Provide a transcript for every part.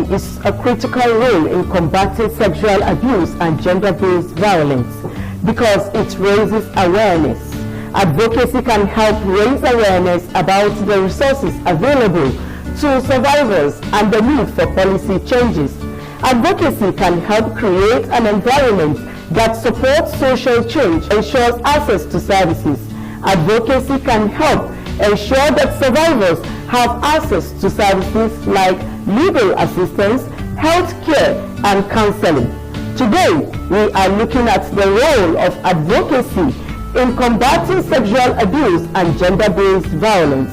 is a critical role in combating sexual abuse and gender-based violence because it raises awareness. Advocacy can help raise awareness about the resources available to survivors and the need for policy changes. Advocacy can help create an environment that supports social change, ensures access to services. Advocacy can help ensure that survivors have access to services like legal assistance, health care, and counseling. Today, we are looking at the role of advocacy in combating sexual abuse and gender-based violence.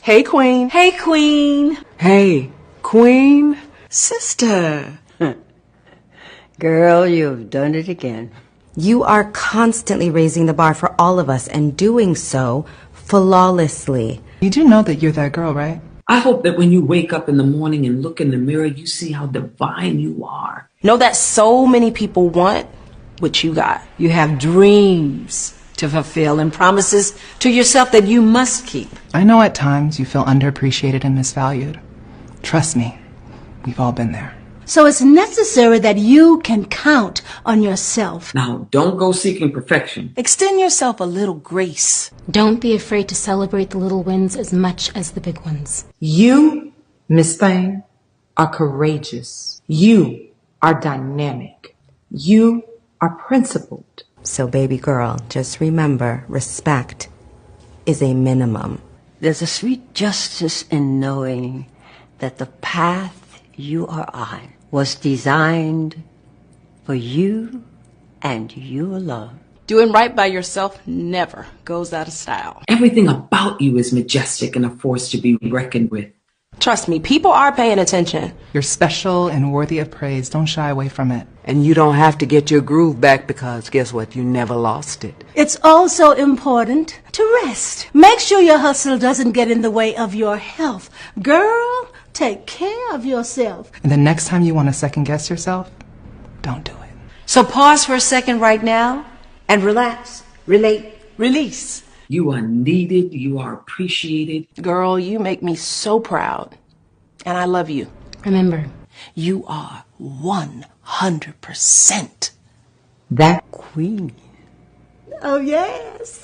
Hey, Queen. Hey, Queen. Hey, Queen. Sister. Girl, you've done it again. You are constantly raising the bar for all of us and doing so flawlessly. You do know that you're that girl, right? I hope that when you wake up in the morning and look in the mirror, you see how divine you are. Know that so many people want what you got. You have dreams to fulfill and promises to yourself that you must keep. I know at times you feel underappreciated and misvalued. Trust me, we've all been there. So it's necessary that you can count on yourself. Now, don't go seeking perfection. Extend yourself a little grace. Don't be afraid to celebrate the little wins as much as the big ones. You, Miss Thane, are courageous. You are dynamic. You are principled. So baby girl, just remember, respect is a minimum. There's a sweet justice in knowing that the path you are on was designed for you and you alone. Doing right by yourself never goes out of style. Everything about you is majestic and a force to be reckoned with. Trust me, people are paying attention. You're special and worthy of praise. Don't shy away from it. And you don't have to get your groove back because guess what? You never lost it. It's also important to rest. Make sure your hustle doesn't get in the way of your health. Girl, take care of yourself. And the next time you want to second guess yourself, don't do it. So pause for a second right now and relax, relate, release. You are needed. You are appreciated. Girl, you make me so proud. And I love you. Remember, you are 100% that queen. Oh, yes.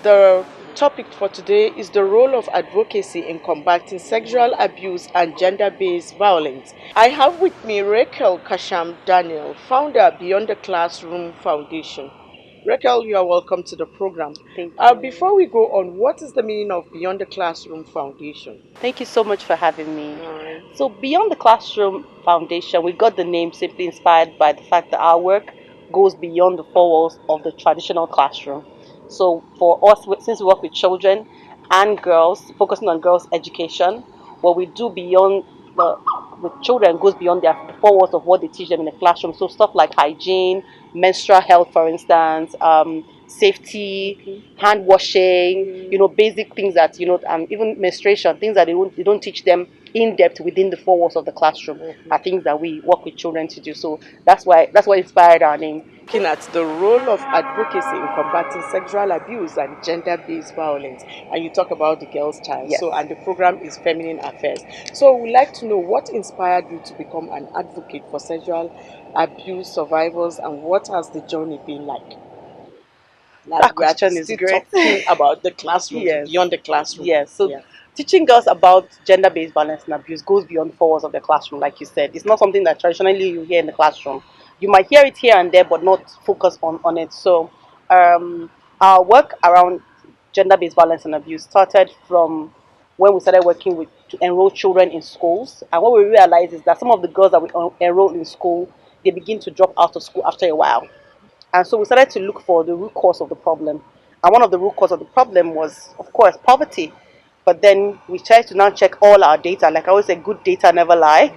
The topic for today is the role of advocacy in combating sexual abuse and gender-based violence. I have with me Raquel Kasham Daniel, founder Beyond the Classroom Foundation. Raquel, you are welcome to the program. Thank you. Before we go on, what is the meaning of Beyond the Classroom Foundation? Thank you so much for having me. So Beyond the Classroom Foundation, we got the name simply inspired by the fact that our work goes beyond the four walls of the traditional classroom. So for us, since we work with children and girls, focusing on girls' education, what we do beyond the with children goes beyond their the four walls of what they teach them in the classroom. So stuff like hygiene, menstrual health, for instance, safety, hand washing, basic things that even menstruation, things that they don't teach them in depth within the four walls of the classroom are things that we work with children to do. So that's what inspired our name. Looking at the role of advocacy in combating sexual abuse and gender-based violence, and you talk about the girl's child. Yes. So, and the program is Feminine Affairs. So, we'd like to know what inspired you to become an advocate for sexual abuse survivors, and what has the journey been like? That question is great. Talking about the classroom, Yes. beyond the classroom. Yes. So teaching girls about gender-based violence and abuse goes beyond the four walls of the classroom, like you said. It's not something that traditionally you hear in the classroom. You might hear it here and there, but not focus on it. So our work around gender-based violence and abuse started from when we started working to enroll children in schools. And what we realized is that some of the girls that we enroll in school, they begin to drop out of school after a while. And so we started to look for the root cause of the problem. And one of the root cause of the problem was, of course, poverty. But then we tried to now check all our data. Like I always say, good data never lie.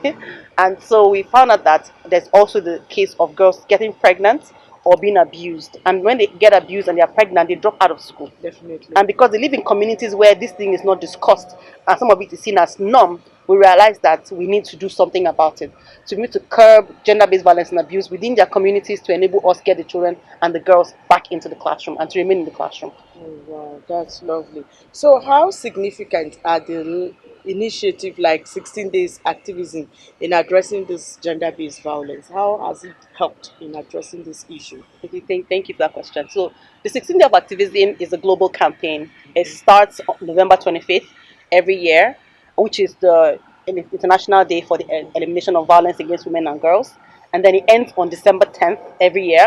And so we found out that there's also the case of girls getting pregnant or being abused. And when they get abused and they are pregnant, they drop out of school. Definitely. And because they live in communities where this thing is not discussed and some of it is seen as norm, we realized that we need to do something about it. So we need to curb gender-based violence and abuse within their communities to enable us get the children and the girls back into the classroom and to remain in the classroom. Oh, wow, that's lovely. So how significant are the initiative like 16 days activism in addressing this gender-based violence? How has it helped in addressing this issue? Thank you for that question. So the 16 Day of Activism is a global campaign. It starts on November 25th every year, which is the International Day for the Elimination of Violence Against Women and Girls. And then it ends on December 10th every year,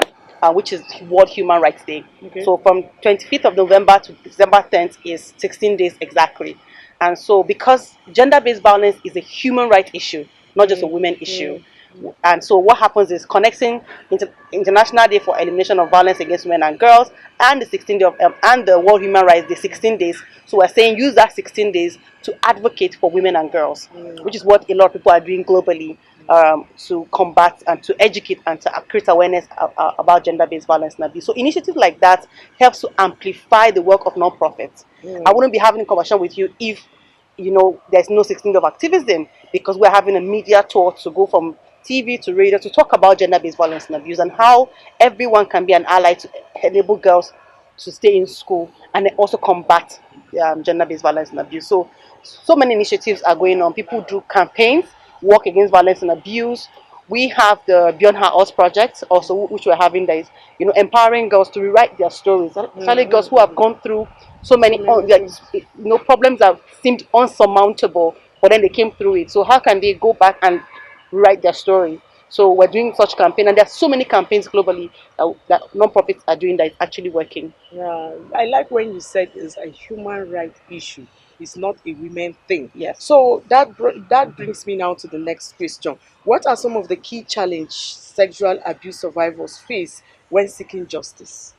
which is World Human Rights Day. Okay. So from 25th of November to December 10th is 16 days exactly. And so because gender-based violence is a human rights issue, not just a women issue. And so what happens is connecting International Day for Elimination of Violence Against Women and Girls and the 16 day of and the World Human Rights Day, 16 days. So we're saying use that 16 days to advocate for women and girls, which is what a lot of people are doing globally to combat and to educate and to create awareness about gender-based violence and abuse. So initiatives like that helps to amplify the work of non-profits. I wouldn't be having a conversation with you if there's no 16 day of activism, because we're having a media tour to go from TV to radio to talk about gender-based violence and abuse and how everyone can be an ally to enable girls to stay in school and then also combat gender-based violence and abuse. So many initiatives are going on. People do campaigns, work against violence and abuse. We have the Beyond Her Us project also, which we're having, that is, empowering girls to rewrite their stories. Especially girls who have gone through so many problems that seemed unsurmountable, but then they came through it. So how can they go back and write their story? So we're doing such campaign, and there are so many campaigns globally that non-profits are doing that is actually working. Yeah, I like when you said it's a human rights issue. It's not a women thing. Yes. So that brings me now to the next question. What are some of the key challenges sexual abuse survivors face when seeking justice?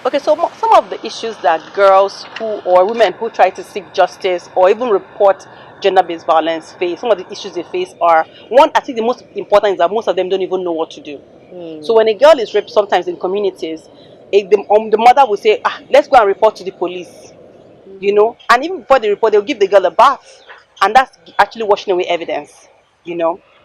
Okay, so some of the issues that girls or women who try to seek justice or even report gender-based violence face, some of the issues they face are, one, I think the most important is that most of them don't even know what to do. So when a girl is raped sometimes in communities, the mother will say, let's go and report to the police, and even before they report, they'll give the girl a bath, and that's actually washing away evidence,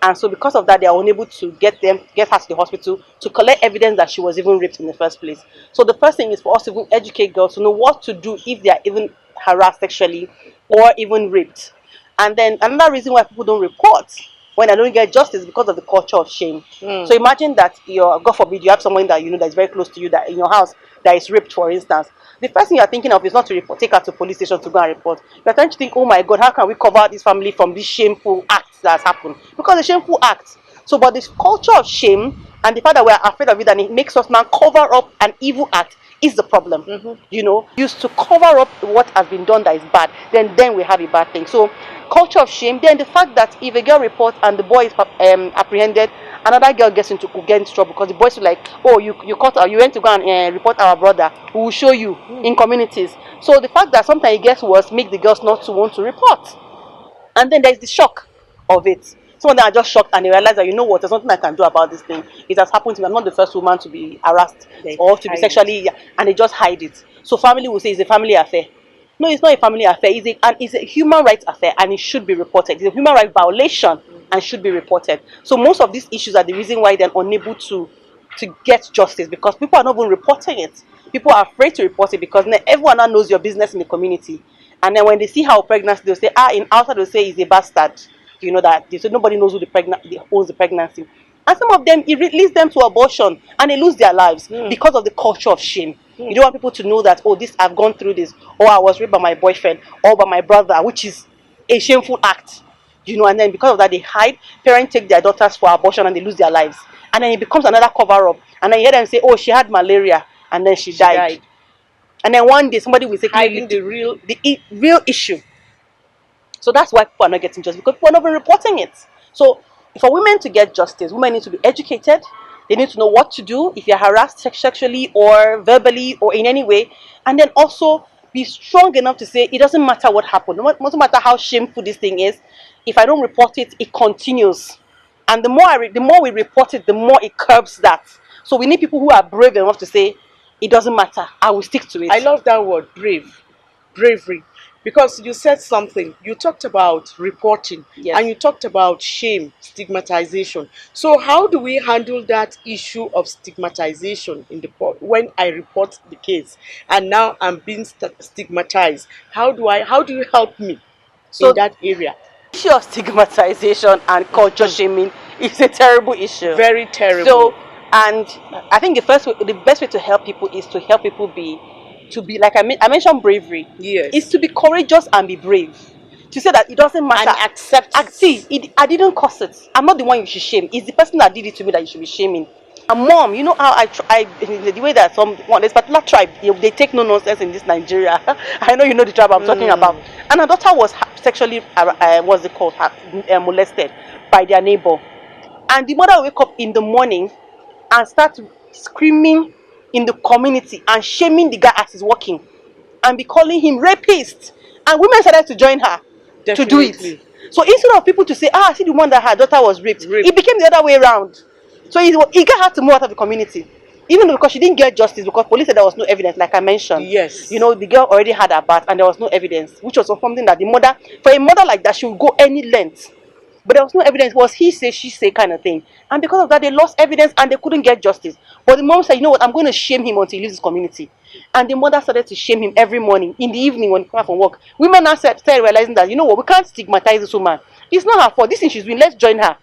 and so because of that, they are unable to get her to the hospital to collect evidence that she was even raped in the first place. So the first thing is for us to even educate girls to know what to do if they are even harassed sexually or even raped. And then another reason why people don't report when they don't get justice is because of the culture of shame. So imagine that God forbid, you have someone that that is very close to you, that in your house, that is raped, for instance. The first thing you're thinking of is not to take her to police station to go and report. You're trying to think, oh my God, how can we cover this family from this shameful act that has happened? Because it's a shameful act. So, but this culture of shame and the fact that we're afraid of it, and it makes us now cover up an evil act, is the problem. Used to cover up what has been done that is bad, then we have a bad thing. So culture of shame, then the fact that if a girl reports and the boy is apprehended, another girl could get in trouble because the boys are like, oh, you caught her, you went to go and report our brother, we will show you in communities. So the fact that sometimes it gets worse make the girls not to want to report. And then there's the shock of it. Some of them are just shocked and they realize that, you know what, there's nothing I can do about this thing. It has happened to me. I'm not the first woman to be harassed or to be sexually, and they just hide it. So family will say it's a family affair. No, it's not a family affair. It's a human rights affair, and it should be reported. It's a human rights violation and should be reported. So most of these issues are the reason why they're unable to get justice, because people are not even reporting it. People are afraid to report it because everyone now knows your business in the community. And then when they see how pregnancy, they'll say, in outside they'll say he's a bastard. You know that so nobody knows who owns the pregnancy. And some of them, it leads them to abortion and they lose their lives because of the culture of shame. You don't want people to know that, I've gone through this, or I was raped by my boyfriend or by my brother, which is a shameful act. And then because of that they hide. Parents take their daughters for abortion and they lose their lives. And then it becomes another cover-up. And then you hear them say, she had malaria and then she died. And then one day somebody will say, hiding the real issue. So that's why people are not getting justice, because people are not even reporting it. So for women to get justice, women need to be educated. They need to know what to do if you're harassed sexually or verbally or in any way. And then also be strong enough to say, it doesn't matter what happened. No matter how shameful this thing is, if I don't report it, it continues. And the more we report it, the more it curbs that. So we need people who are brave enough to say, it doesn't matter, I will stick to it. I love that word, brave. Bravery. Because you said something. You talked about reporting. Yes. And you talked about shame, stigmatization. So how do we handle that issue of stigmatization when I report the case and now I'm being stigmatized? How do you help me in that area? The issue of stigmatization and culture shaming is a terrible issue. Very terrible. So, and I think the best way to help people is to help people be like I mentioned, bravery. Yes. Is to be courageous and be brave. To say that it doesn't matter. And accept it. I didn't cause it. I'm not the one you should shame. It's the person that did it to me that you should be shaming. And mom, you know how the way that this particular tribe, they take no nonsense in this Nigeria. I know you know the tribe I'm talking about. And her daughter was sexually, molested by their neighbor. And the mother will wake up in the morning and start screaming in the community and shaming the guy as he's walking and be calling him rapist. And women started to join her to do it. So instead of people to say, see the one that her daughter was raped, it became the other way around. So it got her to move out of the community. Even because she didn't get justice, because police said there was no evidence, like I mentioned. Yes. The girl already had her bath and there was no evidence, which was something that for a mother like that, she would go any length. But there was no evidence. It was he say, she say kind of thing. And because of that, they lost evidence and they couldn't get justice. But the mom said, you know what, I'm going to shame him until he leaves his community. And the mother started to shame him every morning, in the evening when he came from work. Women now started realizing that, you know what, we can't stigmatize this woman. It's not her fault. This thing she's doing, let's join her.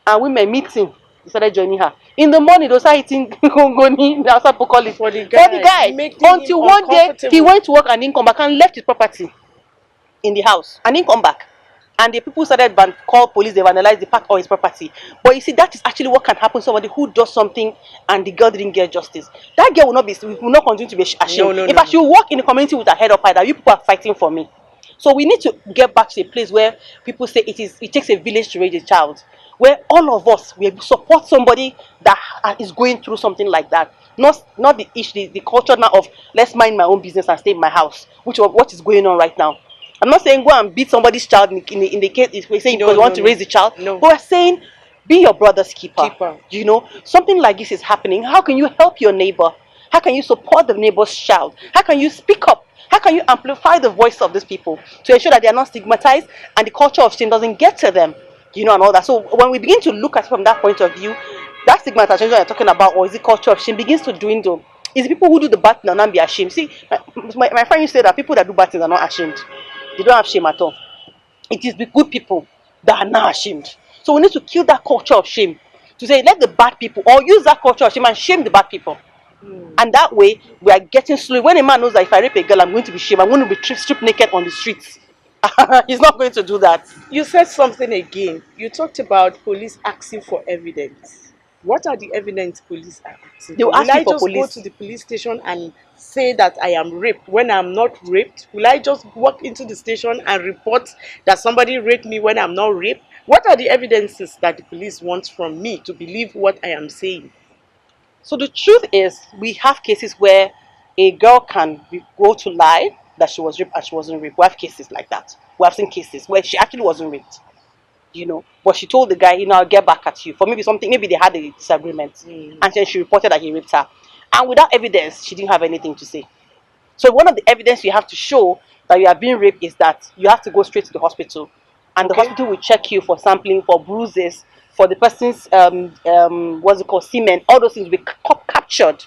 And women meeting, they started joining her. In the morning, they started eating gongoni, they started calling for the guy. Until one day, he went to work and didn't come back and left his property in the house and didn't come back. And the people started call police, they vandalized the park or his property. But you see, that is actually what can happen to somebody who does something and the girl didn't get justice. That girl will not continue to be ashamed. In fact, she will walk in the community with her head up high that you people are fighting for me. So we need to get back to a place where people say it takes a village to raise a child. Where all of us will support somebody that is going through something like that. Not the culture now of let's mind my own business and stay in my house, which is what is going on right now. I'm not saying go and beat somebody's child in the case we're saying because you want to raise the child. No. But we're saying be your brother's keeper. Something like this is happening. How can you help your neighbor? How can you support the neighbor's child? How can you speak up? How can you amplify the voice of these people to ensure that they are not stigmatized and the culture of shame doesn't get to them? And all that. So when we begin to look at it from that point of view, that stigmatization you're talking about, or is the culture of shame, begins to dwindle. It's the people who do the bad thing and not be ashamed. See, my friend used to say that people that do bad things are not ashamed. They don't have shame at all. It is the good people that are not ashamed. So we need to kill that culture of shame. To say, let the bad people, or use that culture of shame and shame the bad people. And that way, we are getting slowly. When a man knows that if I rape a girl, I'm going to be shamed, I'm going to be stripped naked on the streets. He's not going to do that. You said something again. You talked about police asking for evidence. What are the evidence police are asking? They will ask me for police. Will I just go to the police station and say that I am raped when I'm not raped? Will I just walk into the station and report that somebody raped me when I'm not raped? What are the evidences that the police want from me to believe what I am saying? So the truth is, we have cases where a girl can go to lie that she was raped and she wasn't raped. We have cases like that. We have seen cases where she actually wasn't raped. But she told the guy, I'll get back at you for maybe something. Maybe they had a disagreement, and then she reported that he raped her. And without evidence, she didn't have anything to say. So one of the evidence you have to show that you are being raped is that you have to go straight to the hospital, and the hospital will check you for sampling, for bruises, for the person's what's it called, semen. All those things will be captured,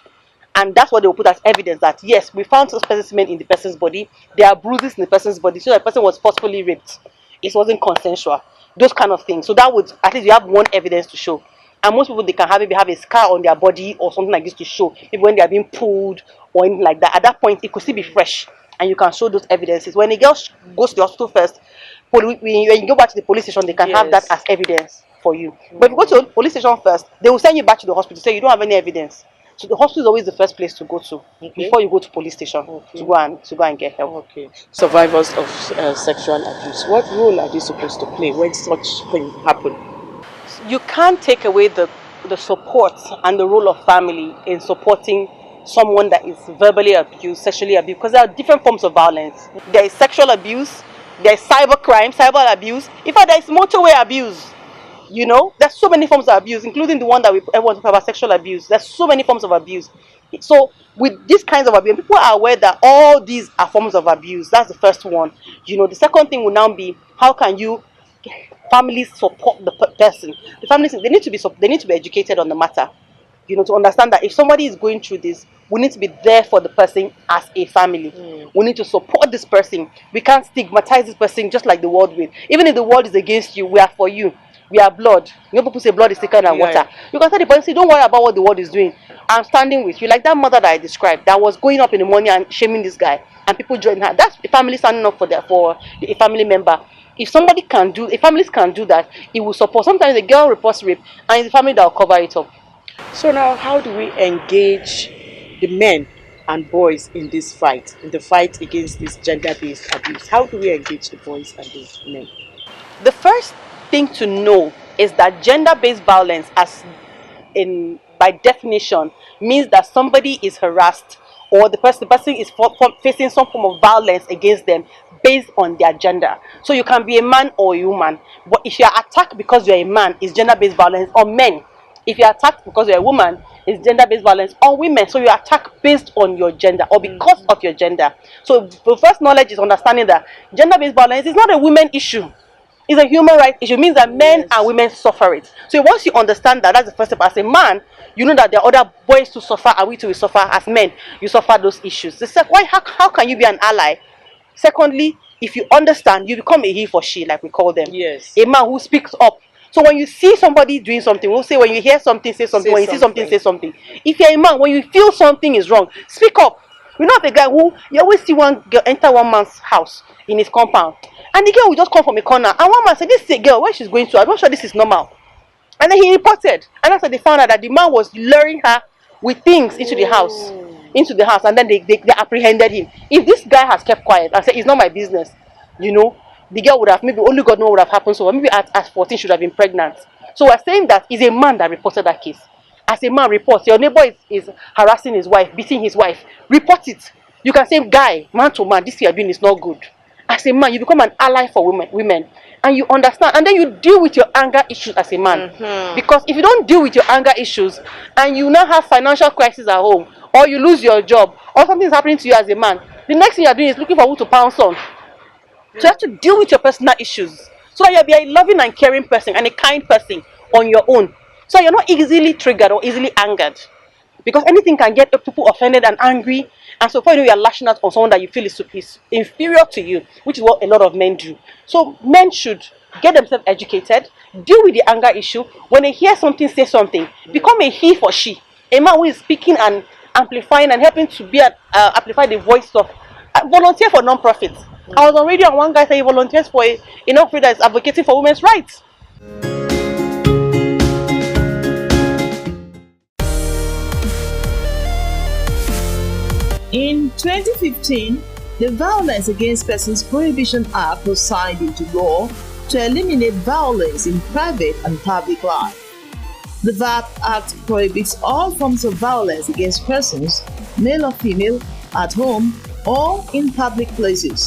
and that's what they will put as evidence that yes, we found some specimen in the person's body. There are bruises in the person's body, so the person was forcefully raped. It wasn't consensual. Those kind of things. So that would, at least you have one evidence to show. And most people, they can maybe have a scar on their body or something like this to show, maybe when they are being pulled or anything like that. At that point, it could still be fresh, and you can show those evidences. When a girl goes to the hospital first, when you go back to the police station, they can have that as evidence for you. But if you go to the police station first, they will send you back to the hospital, say you don't have any evidence. So the hospital is always the first place to go to before you go to police station to go and get help. Survivors of sexual abuse, what role are they supposed to play when such things happen? You can't take away the support and the role of family in supporting someone that is verbally abused, sexually abused, because there are different forms of violence. There is sexual abuse, there is cyber crime, cyber abuse. In fact, there is motorway abuse. There's so many forms of abuse, including the one that everyone talks about, sexual abuse. There's so many forms of abuse. So with these kinds of abuse, people are aware that all these are forms of abuse. That's the first one. The second thing will now be, how can you families support the person? The families, they need to be educated on the matter. To understand that if somebody is going through this, we need to be there for the person as a family. We need to support this person. We can't stigmatize this person just like the world will. Even if the world is against you, we are for you. We are blood. People say blood is thicker than water. You can tell the person, don't worry about what the world is doing. I'm standing with you. Like that mother that I described, that was going up in the morning and shaming this guy, and people joined her. That's a family standing up for a family member. If families can do that, it will support. Sometimes the girl reports rape, and it's the family that will cover it up. So now, how do we engage the men and boys in this fight, in the fight against this gender-based abuse? How do we engage the boys and the men? The first thing to know is that gender-based violence, by definition, means that somebody is harassed or the person is facing some form of violence against them based on their gender. So you can be a man or a woman, but if you are attacked because you're a man, it's gender-based violence on men. If you're attacked because you're a woman, it's gender-based violence on women. So you're attacked based on your gender or because of your gender. So the first knowledge is understanding that gender-based violence is not a women issue. It's a human rights issue. It means that men and women suffer it. So once you understand that, that's the first step. As a man, you know that there are other boys to suffer and we too suffer. As men, you suffer those issues. The second, how can you be an ally? Secondly, if you understand, you become a he for she, like we call them. Yes. A man who speaks up. So when you see somebody doing something, we'll say when you hear something, say something. When you see something, say something. If you're a man, when you feel something is wrong, speak up. You're not the guy who, you always see one girl enter one man's house in his compound, and the girl will just come from a corner, and one man said, this is a girl, where she's going to, I'm not sure this is normal. And then he reported, and after they found out that the man was luring her with things into the house, and then they apprehended him. If this guy has kept quiet and said, it's not my business, the girl would have, maybe only God knows what would have happened. So maybe at 14 should have been pregnant. So we're saying that it's a man that reported that case. As a man reports, your neighbor is harassing his wife, beating his wife, report it. You can say, guy, man to man, this you are doing is not good. As a man, you become an ally for women, and you understand, and then you deal with your anger issues as a man. Because if you don't deal with your anger issues, and you now have financial crisis at home, or you lose your job, or something is happening to you as a man, the next thing you are doing is looking for who to pounce on. So you have to deal with your personal issues, so that you'll be a loving and caring person and a kind person on your own. So you're not easily triggered or easily angered. Because anything can get people offended and angry. And so far, you're lashing out on someone that you feel is inferior to you, which is what a lot of men do. So men should get themselves educated, deal with the anger issue. When they hear something, say something. Become a he for she. A man who is speaking and amplifying and helping to amplify the voice of, volunteer for non-profits. I was on radio and one guy said he volunteers for a non-profit that is advocating for women's rights. In 2015, the Violence Against Persons Prohibition Act was signed into law to eliminate violence in private and public life. The VAP Act prohibits all forms of violence against persons, male or female, at home or in public places.